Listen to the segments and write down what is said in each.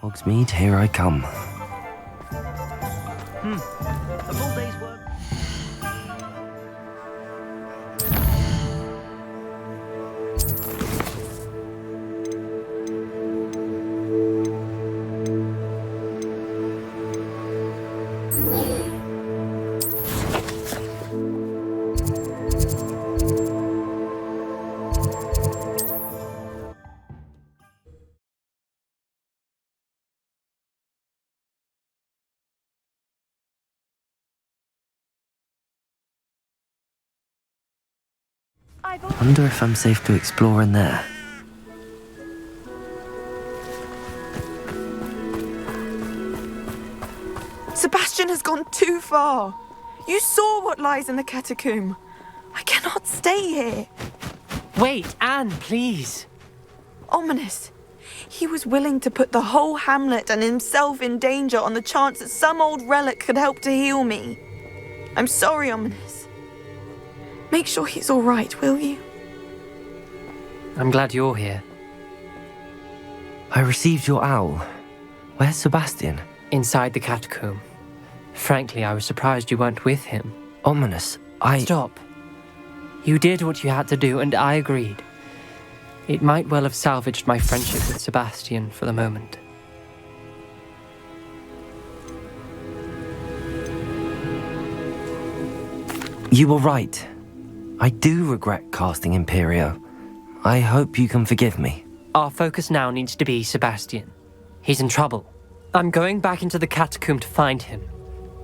Hogsmeade, here I come. A full day's work. Wonder if I'm safe to explore in there. Sebastian has gone too far. You saw what lies in the catacomb. I cannot stay here. Wait, Anne, please. Ominous. He was willing to put the whole hamlet and himself in danger on the chance that some old relic could help to heal me. I'm sorry, Ominous. Make sure he's all right, will you? I'm glad you're here. I received your owl. Where's Sebastian? Inside the catacomb. Frankly, I was surprised you weren't with him. Ominous, Stop. You did what you had to do, and I agreed. It might well have salvaged my friendship with Sebastian for the moment. You were right. I do regret casting Imperio. I hope you can forgive me. Our focus now needs to be Sebastian. He's in trouble. I'm going back into the catacomb to find him.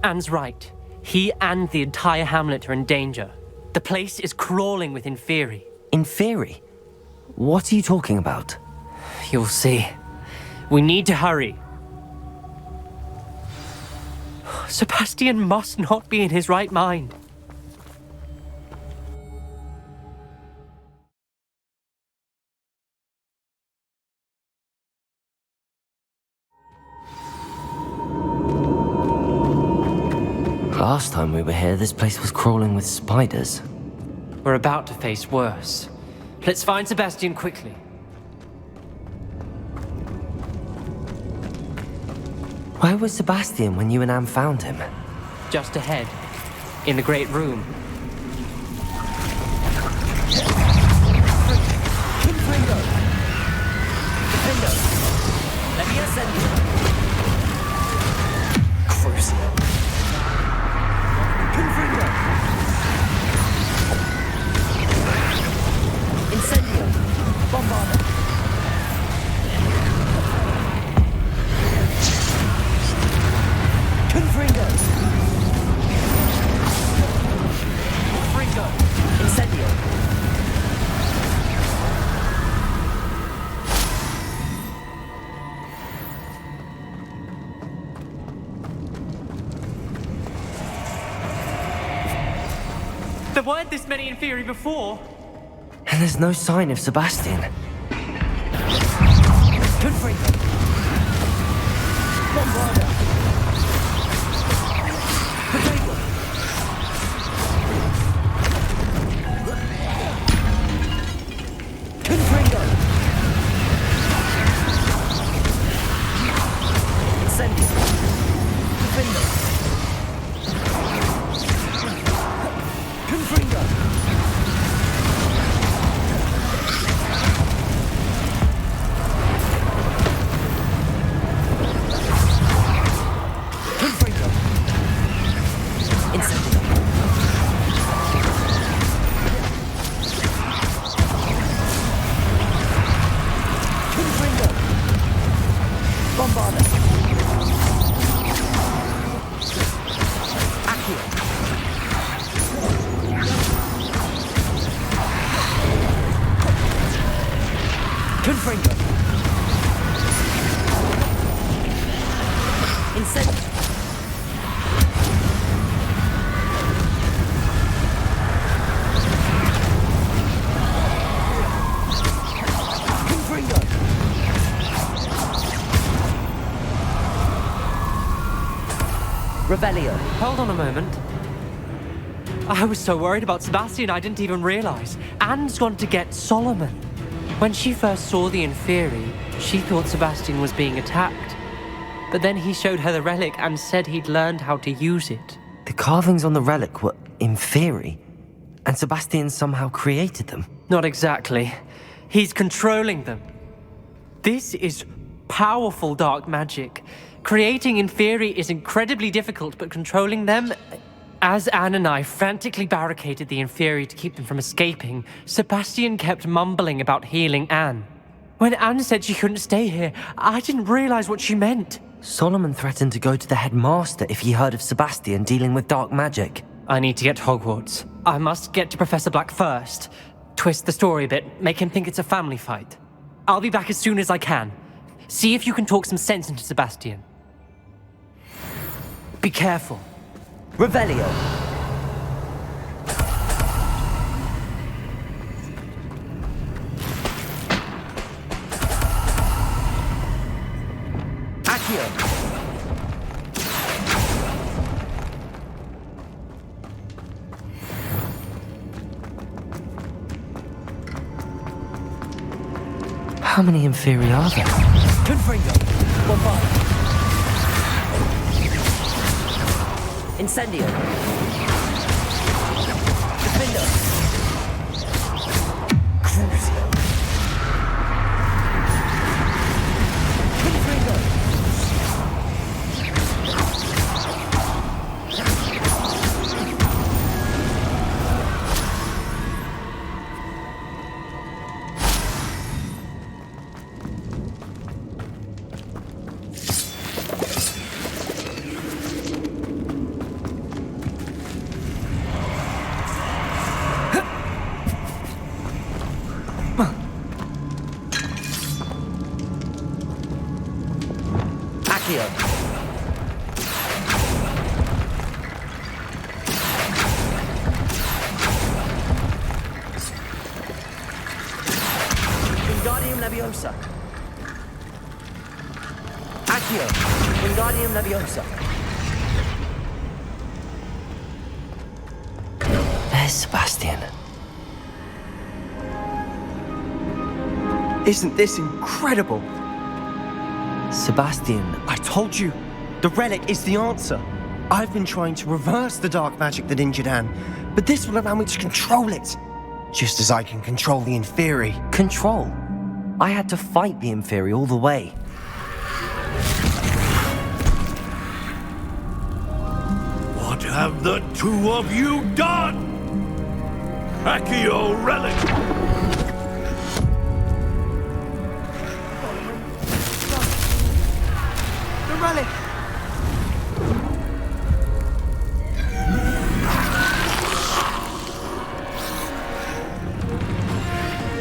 Anne's right. He and the entire hamlet are in danger. The place is crawling with Inferi. Inferi? What are you talking about? You'll see. We need to hurry. Sebastian must not be in his right mind. Last time we were here, this place was crawling with spiders. We're about to face worse. Let's find Sebastian quickly. Where was Sebastian when you and Anne found him? Just ahead, in the great room. Let me ascend you. Crucial. Incendio. Bombarda. Confringo. Confringo. Incendio. There weren't this many Inferi before. And there's no sign of Sebastian. Confringo. Bombarda. Potato. Confringo. Incendio. Confringo. Confringo. Confringo. Incendio. Confringo. Bombarda. Accio. Confringo. Incendio. Confringo. Revelio. Hold on a moment. I was so worried about Sebastian I didn't even realize. Anne's gone to get Solomon. When she first saw the Inferi, she thought Sebastian was being attacked. But then he showed her the relic and said he'd learned how to use it. The carvings on the relic were inferi, and Sebastian somehow created them. Not exactly. He's controlling them. This is powerful dark magic. Creating inferi is incredibly difficult, but controlling them... As Anne and I frantically barricaded the inferi to keep them from escaping, Sebastian kept mumbling about healing Anne. When Anne said she couldn't stay here, I didn't realize what she meant. Solomon threatened to go to the headmaster if he heard of Sebastian dealing with dark magic. I need to get to Hogwarts. I must get to Professor Black first. Twist the story a bit, make him think it's a family fight. I'll be back as soon as I can. See if you can talk some sense into Sebastian. Be careful. Revelio. Accio. How many inferi are there? Confringo. Bombard. Incendio. Defender. Crucio. Confringo. Wingardium Leviosa. Accio. Wingardium Leviosa. There's Sebastian. Isn't this incredible? Sebastian, I told you, the relic is the answer. I've been trying to reverse the dark magic that injured Anne, but this will allow me to control it. Just as I can control the inferi. control. I had to fight the inferi all the way. What have the two of you done? Accio relic! The relic!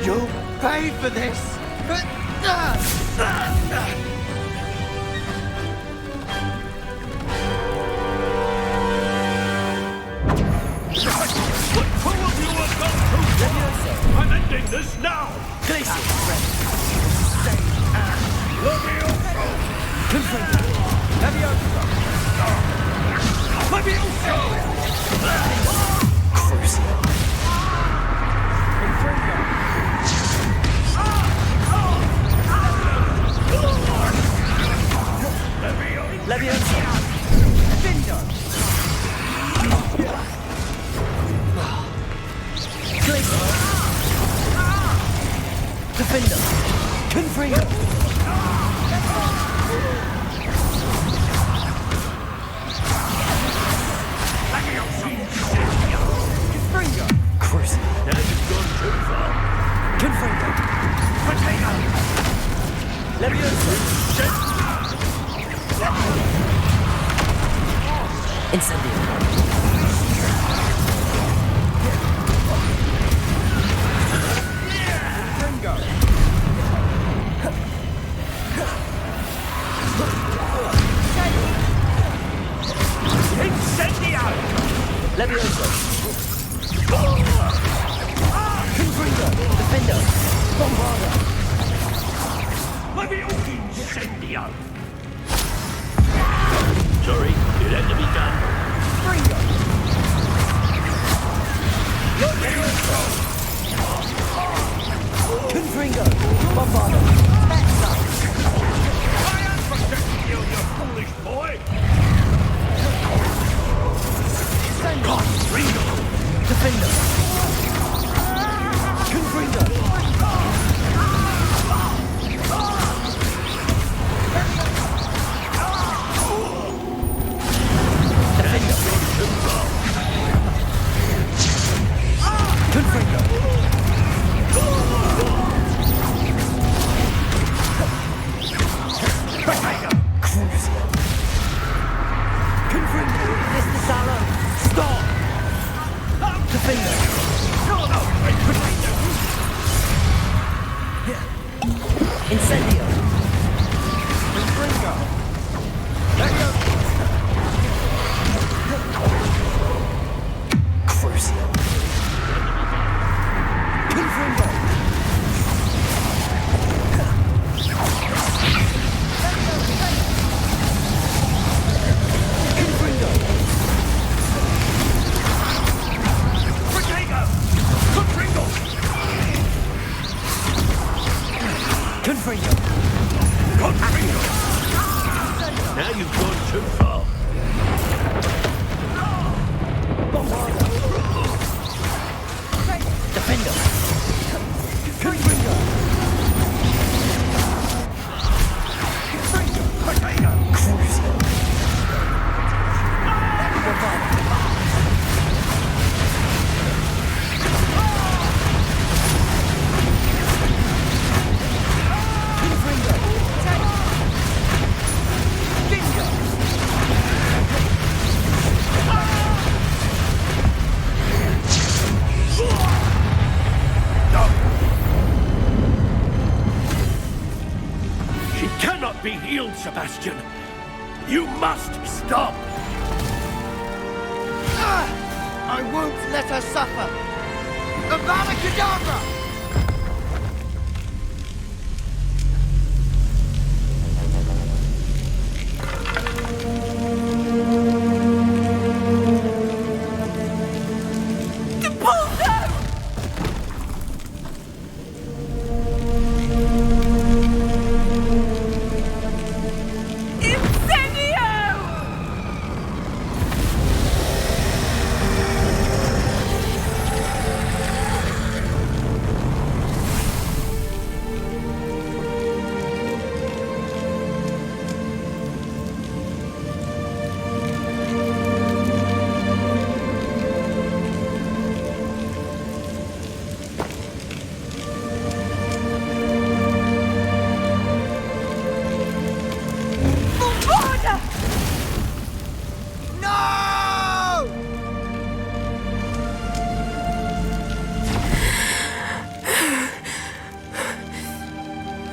You'll pay for this! What two of you have done to I'm ending this now! Levioso! Leviosa. Findo. Glacier. Defender. Confringo. Confringo. Cruise. Now you've gone too far. Confringo. Potato! Leviosa. Incendio. Incendio! Leviosa. Confringo. Defender. Bombarda. Incendio! Sorry, it had to be done. Fringo. Confringo. Bombarda. Backside. I am protecting you, you Now you've gone too far. Defender! She cannot be healed, Sebastian. You must stop. I won't let her suffer! Avada Kedavra!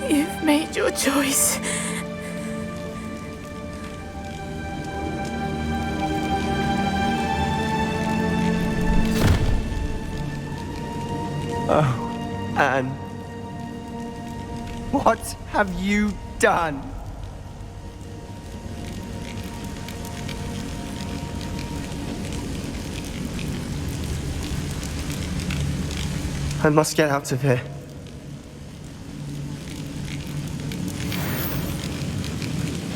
You've made your choice. Oh, Anne. What have you done? I must get out of here.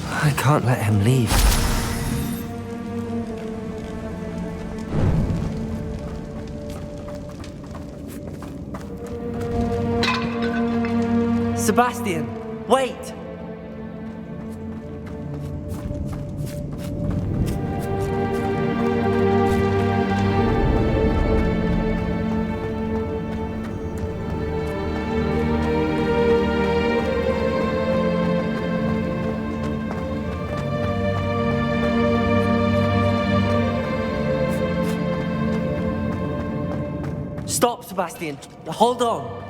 I can't let him leave. Sebastian, wait! Stop, Sebastian. Hold on.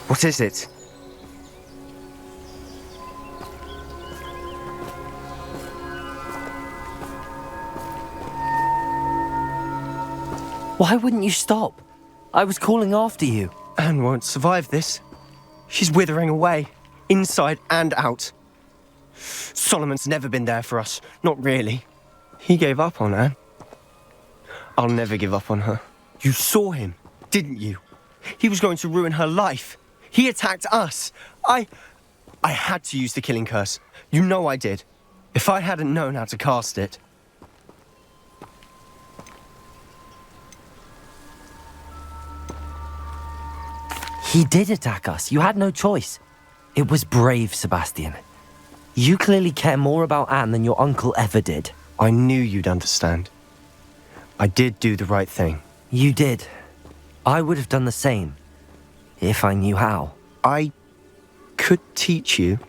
What is it? Why wouldn't you stop? I was calling after you. Anne won't survive this. She's withering away, inside and out. Solomon's never been there for us, not really. He gave up on Anne. I'll never give up on her. You saw him, didn't you? He was going to ruin her life. He attacked us. I had to use the killing curse. You know I did. If I hadn't known how to cast it. He did attack us. You had no choice. It was brave, Sebastian. You clearly care more about Anne than your uncle ever did. I knew you'd understand. I did do the right thing. You did. I would have done the same. If I knew how. I could teach you.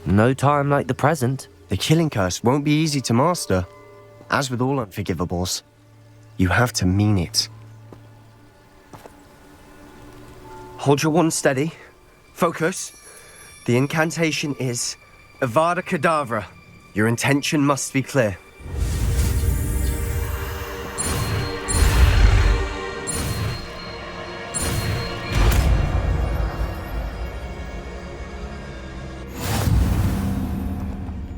No time like the present. The killing curse won't be easy to master. As with all unforgivables, you have to mean it. Hold your wand steady. Focus. The incantation is Avada Kedavra. Your intention must be clear.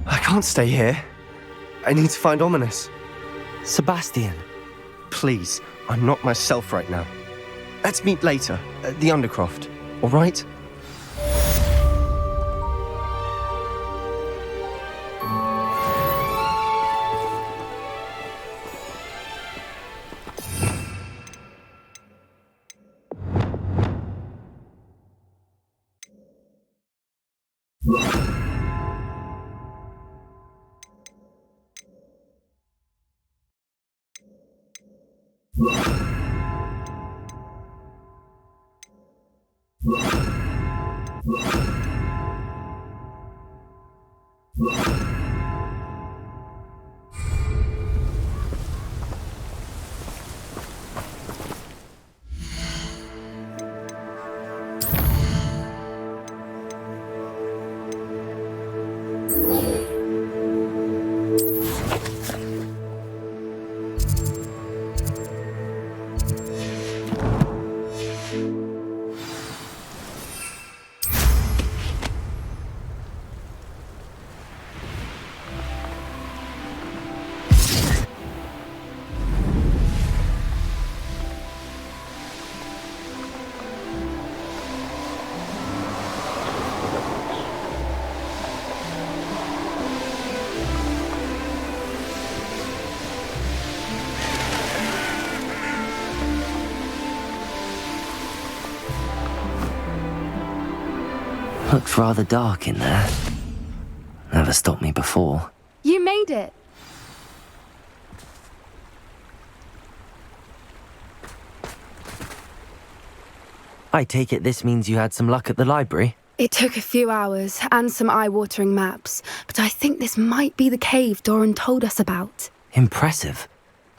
I can't stay here. I need to find Ominous. Sebastian. Please, I'm not myself right now. Let's meet later at the Undercroft, all right? Looks rather dark in there. Never stopped me before. You made it. I take it this means you had some luck at the library? It took a few hours and some eye-watering maps, but I think this might be the cave Doran told us about. Impressive.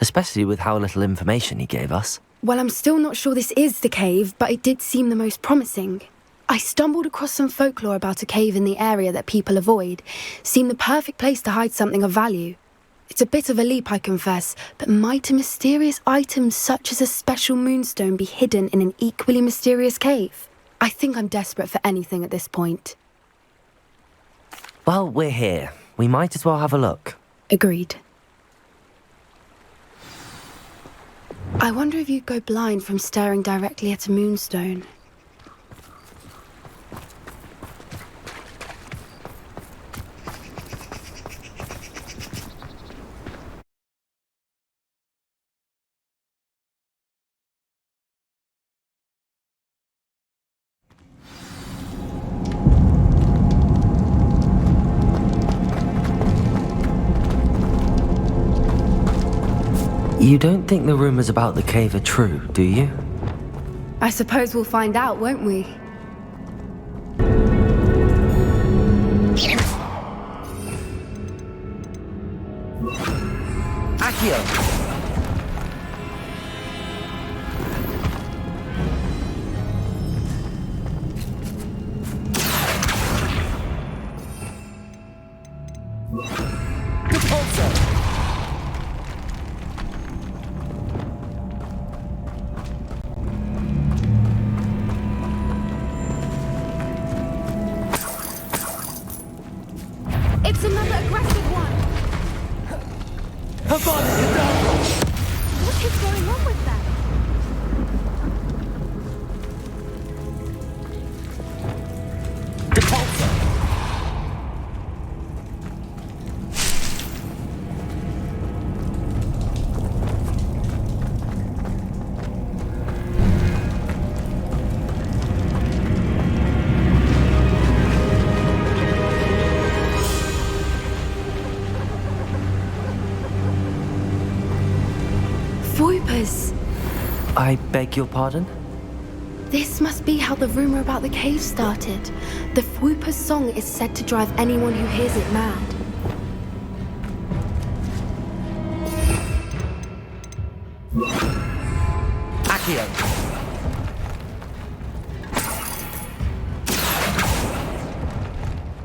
Especially with how little information he gave us. Well, I'm still not sure this is the cave, but it did seem the most promising. I stumbled across some folklore about a cave in the area that people avoid. Seemed the perfect place to hide something of value. It's a bit of a leap, I confess, but might a mysterious item such as a special moonstone be hidden in an equally mysterious cave? I think I'm desperate for anything at this point. Well, we're here. We might as well have a look. Agreed. I wonder if you'd go blind from staring directly at a moonstone. You don't think the rumors about the cave are true, do you? I suppose we'll find out, won't we? Accio! It's another aggressive one! What is going on with that? I beg your pardon? This must be how the rumor about the cave started. The Fwooper's song is said to drive anyone who hears it mad. Accio!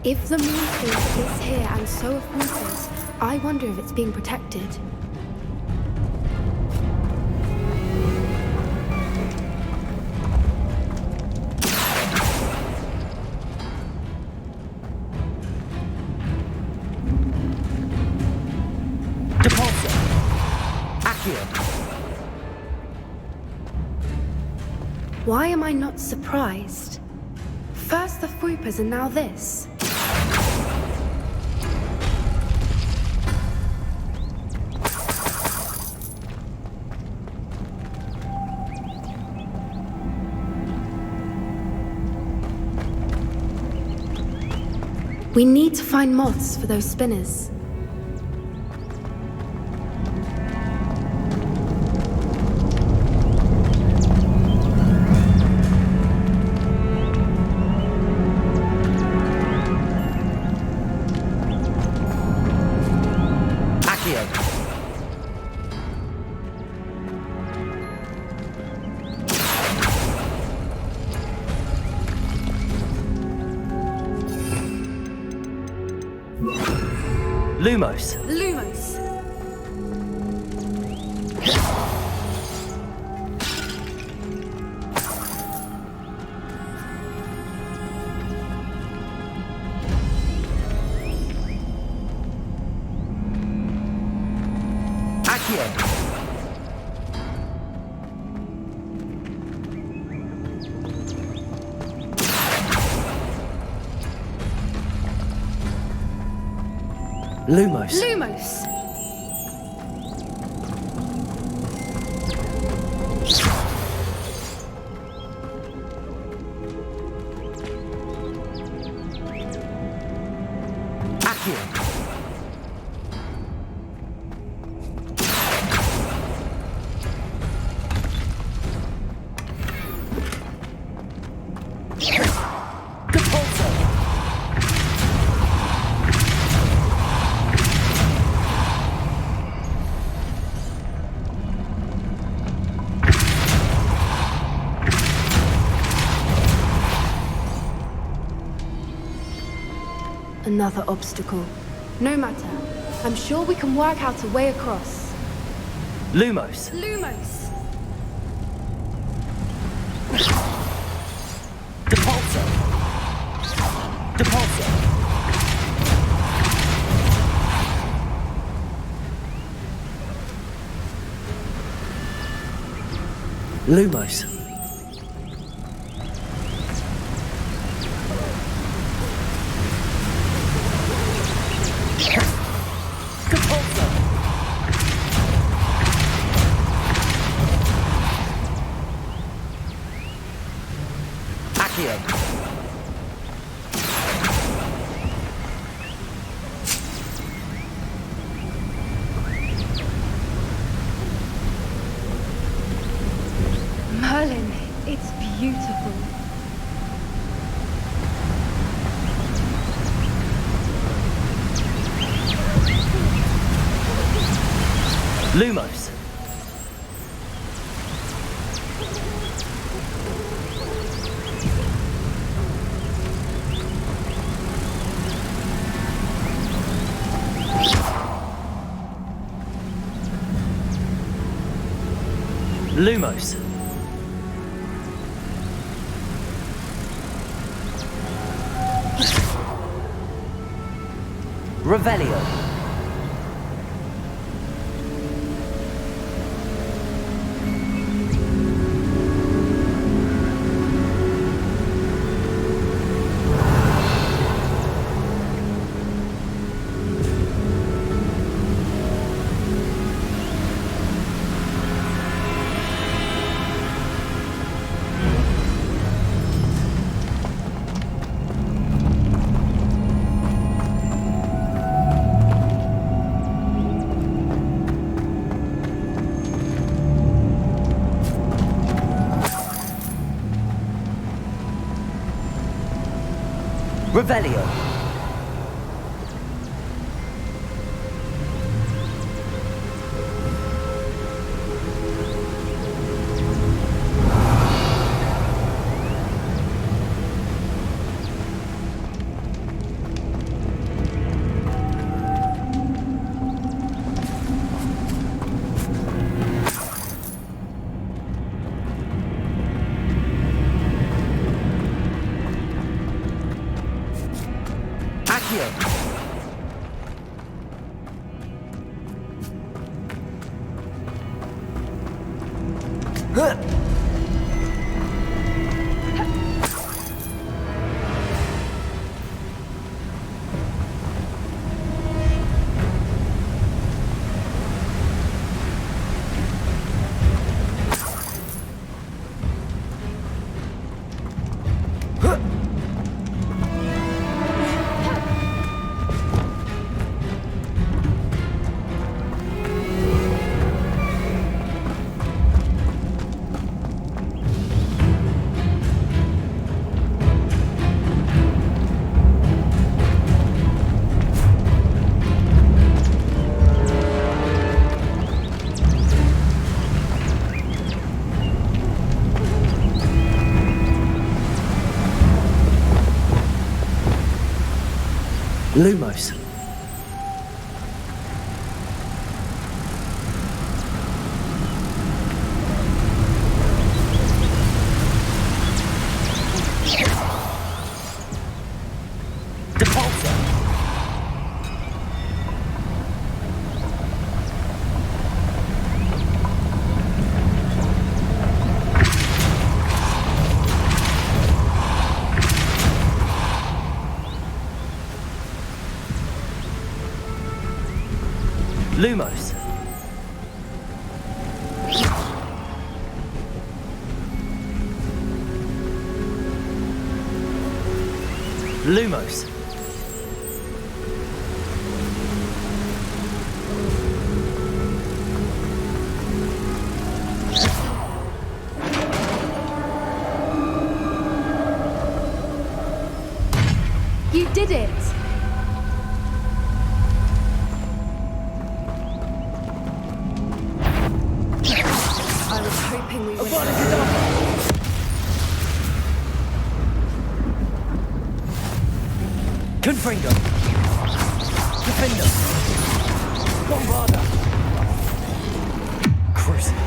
If the moon phase is here and so are Fruiters, I wonder if it's being protected. Depulsor. Accio. Why am I not surprised? First the Fruipers and now this. We need to find moths for those spinners. Lumos. Lumos! Accio. Lumos. Lumos! Accio. Depulsor. Another obstacle. No matter. I'm sure we can work out a way across. Lumos. Lumos! Depulsor. Depulsor. Lumos. Depulsor. Accio. Merlin, it's beautiful. Lumos. Lumos. Revelio. Revelio. Accio. Lumos. Depulsor. Lumos. Lumos. You did it! I was hoping we would. Confringo. Defender. Bombarda. Crucible.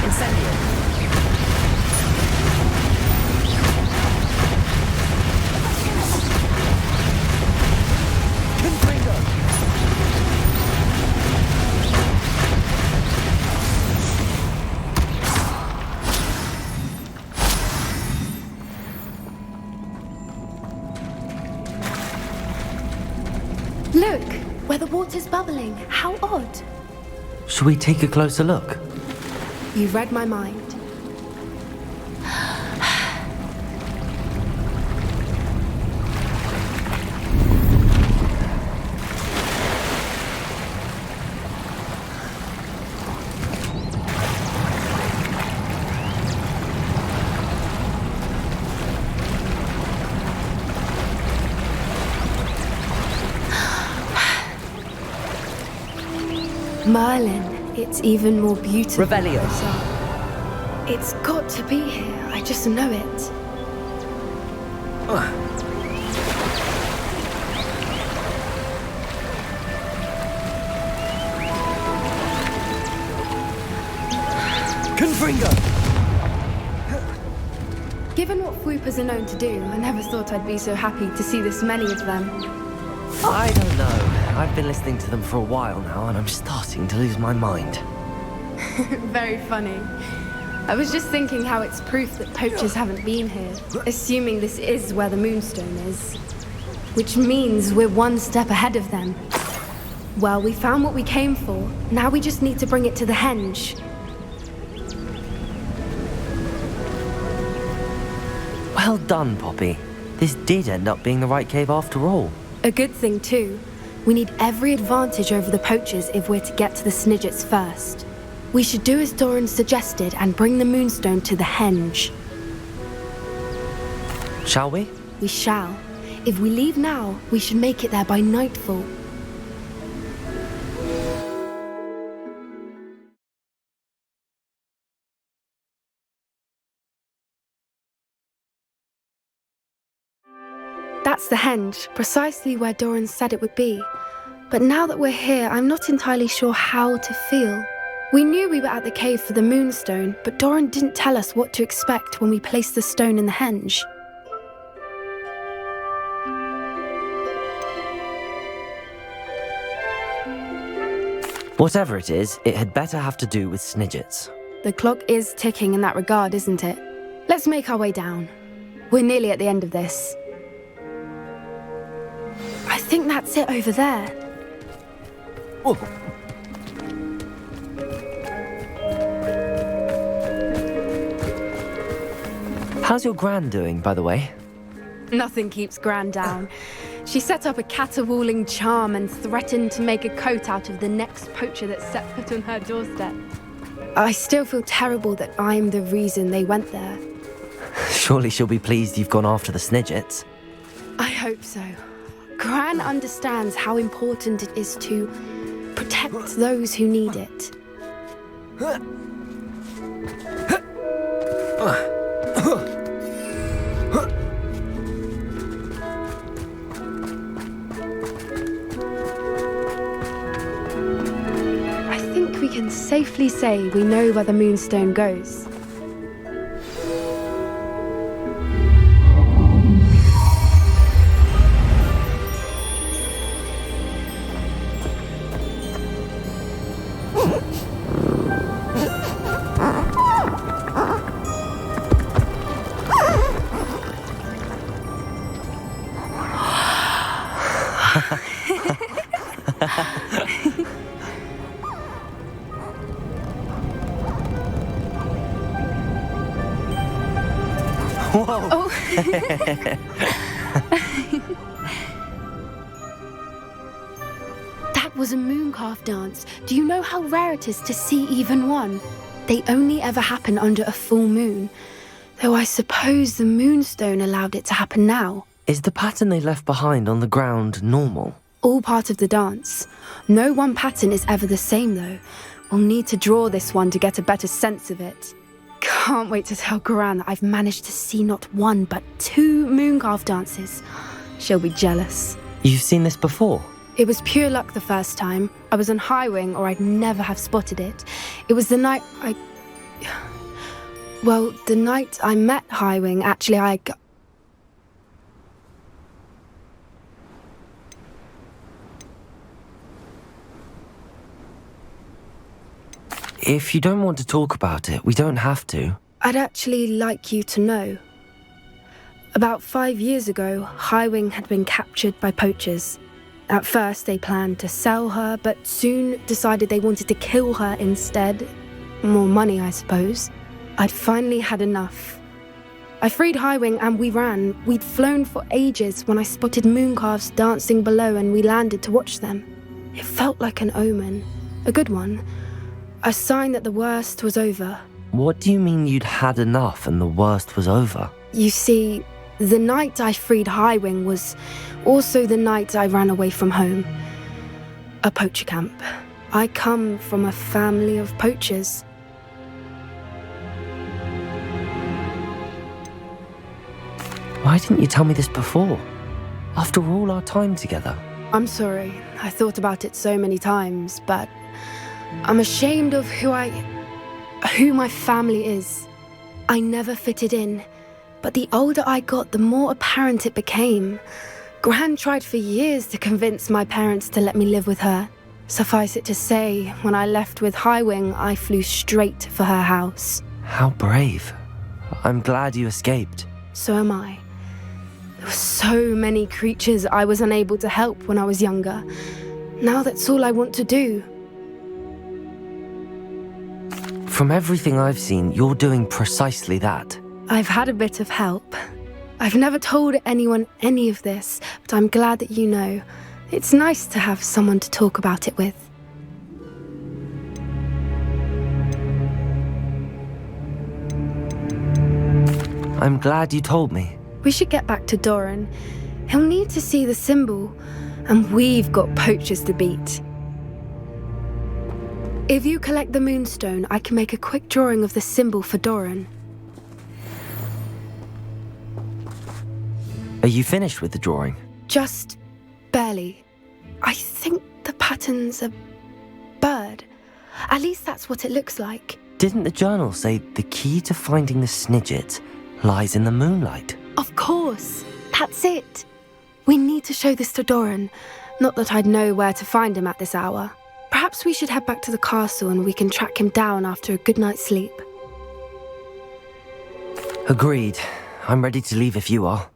Incendio. Confringo. Look, where the water's bubbling. How odd. Should we take a closer look? You read my mind. Merlin, it's even more beautiful. Revelio. It's got to be here. I just know it. Confringo. Given what Floopers are known to do, I never thought I'd be so happy to see this many of them. I don't know. I've been listening to them for a while now, and I'm starting to lose my mind. Very funny. I was just thinking how it's proof that poachers haven't been here, assuming this is where the Moonstone is. Which means we're one step ahead of them. Well, we found what we came for. Now we just need to bring it to the henge. Well done, Poppy. This did end up being the right cave after all. A good thing, too. We need every advantage over the poachers if we're to get to the Snidgets first. We should do as Doran suggested and bring the Moonstone to the henge. Shall we? We shall. If we leave now, we should make it there by nightfall. That's the henge, precisely where Doran said it would be. But now that we're here, I'm not entirely sure how to feel. We knew we were at the cave for the Moonstone, but Doran didn't tell us what to expect when we placed the stone in the henge. Whatever it is, it had better have to do with Snidgets. The clock is ticking in that regard, isn't it? Let's make our way down. We're nearly at the end of this. I think that's it over there. Oh. How's your gran doing, by the way? Nothing keeps Gran down. She set up a caterwauling charm and threatened to make a coat out of the next poacher that set foot on her doorstep. I still feel terrible that I'm the reason they went there. Surely she'll be pleased you've gone after the Snidgets. I hope so. Gran understands how important it is to protect those who need it. I think we can safely say we know where the Moonstone goes. Whoa! Oh. That was a mooncalf dance. Do you know how rare it is to see even one? They only ever happen under a full moon. Though I suppose the Moonstone allowed it to happen now. Is the pattern they left behind on the ground normal? All part of the dance. No one pattern is ever the same, though. We'll need to draw this one to get a better sense of it. Can't wait to tell Gran that I've managed to see not one, but 2 mooncalf dances. She'll be jealous. You've seen this before? It was pure luck the first time. I was on Highwing, or I'd never have spotted it. It was the night Well, the night I met Highwing, actually, If you don't want to talk about it, we don't have to. I'd actually like you to know. About 5 years ago, Highwing had been captured by poachers. At first, they planned to sell her, but soon decided they wanted to kill her instead. More money, I suppose. I'd finally had enough. I freed Highwing and we ran. We'd flown for ages when I spotted mooncalves dancing below and we landed to watch them. It felt like an omen. A good one. A sign that the worst was over. What do you mean you'd had enough and the worst was over? You see, the night I freed Highwing was also the night I ran away from home. A poacher camp. I come from a family of poachers. Why didn't you tell me this before? After all our time together. I'm sorry. I thought about it so many times, but I'm ashamed of who my family is. I never fitted in, but the older I got, the more apparent it became. Gran tried for years to convince my parents to let me live with her. Suffice it to say, when I left with Highwing, I flew straight for her house. How brave. I'm glad you escaped. So am I. There were so many creatures I was unable to help when I was younger. Now that's all I want to do. From everything I've seen, you're doing precisely that. I've had a bit of help. I've never told anyone any of this, but I'm glad that you know. It's nice to have someone to talk about it with. I'm glad you told me. We should get back to Doran. He'll need to see the symbol, and we've got poachers to beat. If you collect the Moonstone, I can make a quick drawing of the symbol for Doran. Are you finished with the drawing? Just barely. I think the pattern's a bird. At least that's what it looks like. Didn't the journal say the key to finding the Snidget lies in the moonlight? Of course. That's it. We need to show this to Doran. Not that I'd know where to find him at this hour. Perhaps Perhaps we should head back to the castle and we can track him down after a good night's sleep. Agreed. I'm ready to leave if you are.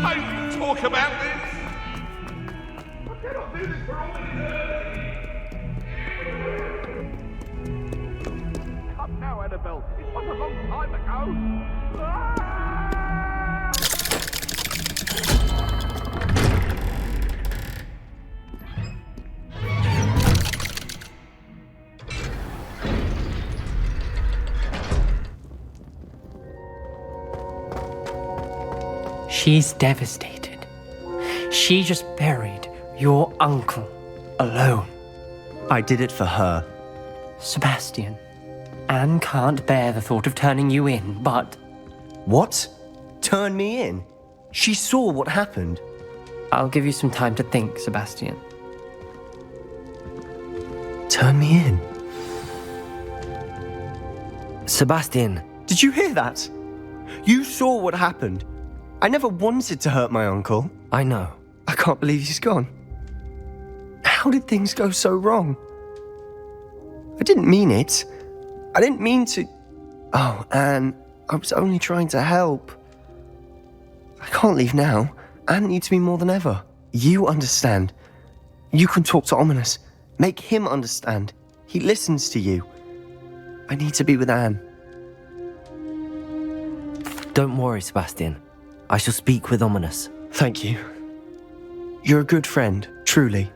Don't talk about this! I cannot do this for all eternity! Come now, Annabelle. It was a long time ago. She's devastated. She just buried your uncle alone. I did it for her. Sebastian, Anne can't bear the thought of turning you in, but What? Turn me in? She saw what happened. I'll give you some time to think, Sebastian. Turn me in? Sebastian, Did you hear that? You saw what happened. I never wanted to hurt my uncle. I know. I can't believe he's gone. How did things go so wrong? I didn't mean it. I didn't mean to... Oh, Anne, I was only trying to help. I can't leave now. Anne needs me more than ever. You understand. You can talk to Ominous. Make him understand. He listens to you. I need to be with Anne. Don't worry, Sebastian. I shall speak with Ominous. Thank you. You're a good friend, truly.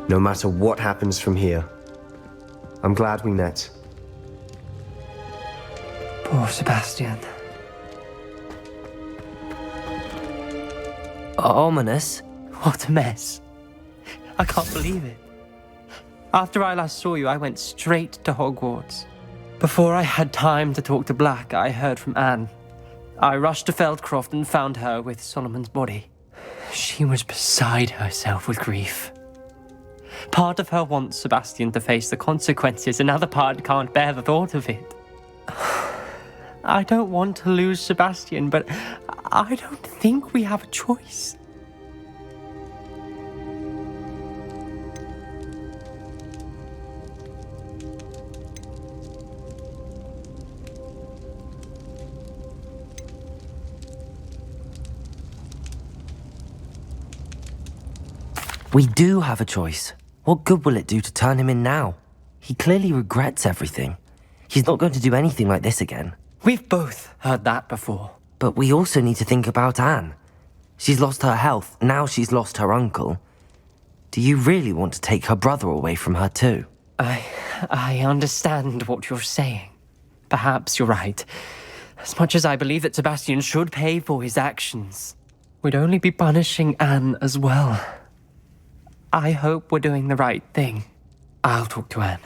No matter what happens from here, I'm glad we met. Poor Sebastian. Ominous? What a mess. I can't believe it. After I last saw you, I went straight to Hogwarts. Before I had time to talk to Black, I heard from Anne. I rushed to Feldcroft and found her with Solomon's body. She was beside herself with grief. Part of her wants Sebastian to face the consequences, another part can't bear the thought of it. I don't want to lose Sebastian, but I don't think we have a choice. We do have a choice. What good will it do to turn him in now? He clearly regrets everything. He's not going to do anything like this again. We've both heard that before. But we also need to think about Anne. She's lost her health, now she's lost her uncle. Do you really want to take her brother away from her too? I understand what you're saying. Perhaps you're right. As much as I believe that Sebastian should pay for his actions, we'd only be punishing Anne as well. I hope we're doing the right thing. I'll talk to Anne.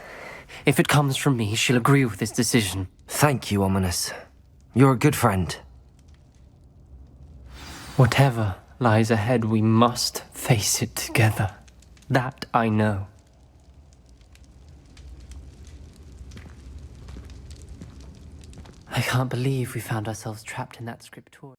If it comes from me, she'll agree with this decision. Thank you, Ominous. You're a good friend. Whatever lies ahead, we must face it together. That I know. I can't believe we found ourselves trapped in that scriptorium.